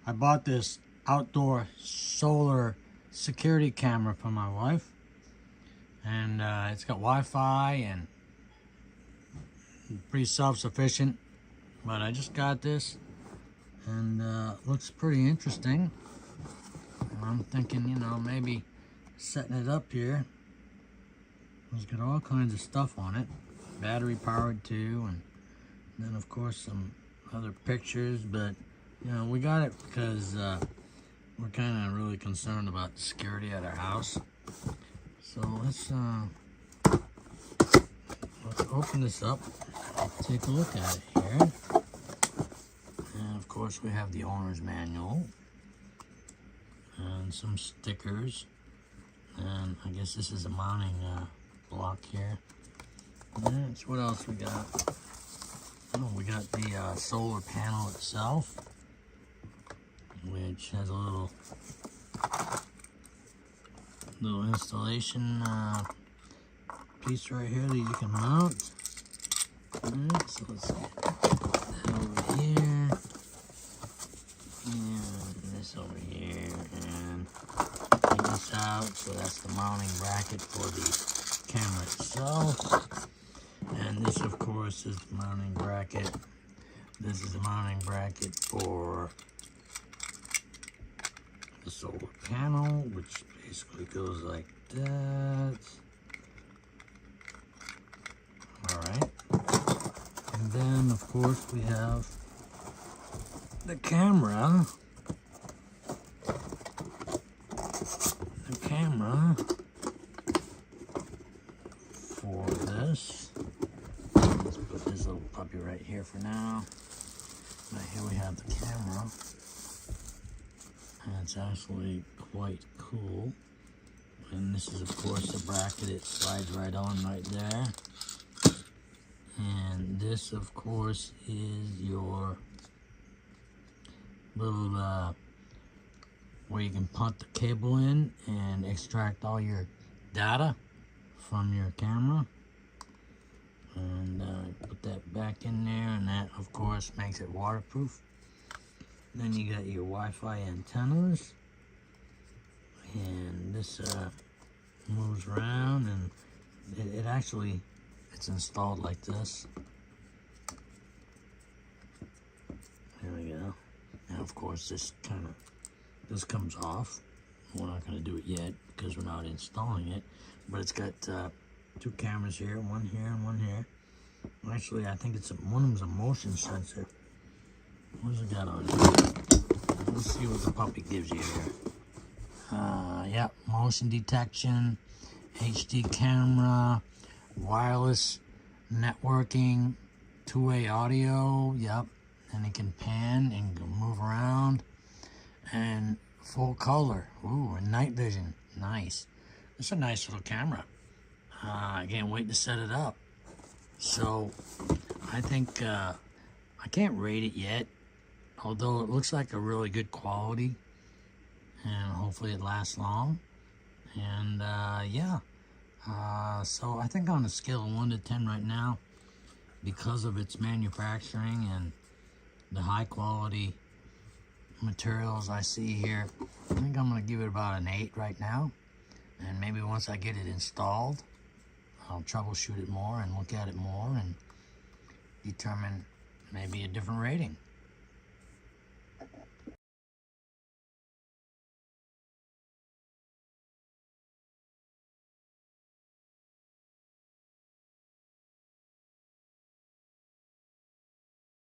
I bought this outdoor solar security camera for my wife, and it's got Wi-Fi and pretty self-sufficient. But I just got this, and looks pretty interesting. And I'm thinking, you know, maybe setting it up here. It's got all kinds of stuff on it, battery powered too, and then of course some other pictures. But you know, we got it because we're kind of really concerned about the security at our house. So let's open this up, take a look at it here. And of course we have the owner's manual and some stickers, and I guess this is a mounting block here. And that's what else we got. Oh, we got the solar panel itself, which has a little installation piece right here that you can mount. Alright, so let's get that over here, and this over here, and take this out. So that's the mounting bracket for the camera itself. And this, of course, is the mounting bracket. This is the mounting bracket for the solar panel, which basically goes like that. Alright. And then, of course, we have the camera. For this. Let's put this little puppy right here for now. Right here we have the camera. And it's actually quite cool. And this is, of course, the bracket. It slides right on right there. And this, of course, is your little where you can punt the cable in and extract all your data from your camera. And put that back in there, and that, of course, makes it waterproof. Then you got your Wi-Fi antennas, and this moves around, and it actually, it's installed like this. There we go. Now, of course, this comes off. We're not going to do it yet because we're not installing it, but it's got two cameras here, one here and one here. Actually, I think one of them's a motion sensor. What's it got on here? Let's see what the puppy gives you here. Yeah, motion detection, HD camera, wireless networking, two-way audio. Yep, and it can pan and move around, and full color. Ooh, and night vision. Nice. It's a nice little camera. I can't wait to set it up. So I think I can't rate it yet, although it looks like a really good quality, and hopefully it lasts long. And yeah, so I think on a scale of 1 to 10 right now, because of its manufacturing and the high quality materials I see here, I think I'm going to give it about an 8 right now. And maybe once I get it installed, I'll troubleshoot it more and look at it more and determine maybe a different rating.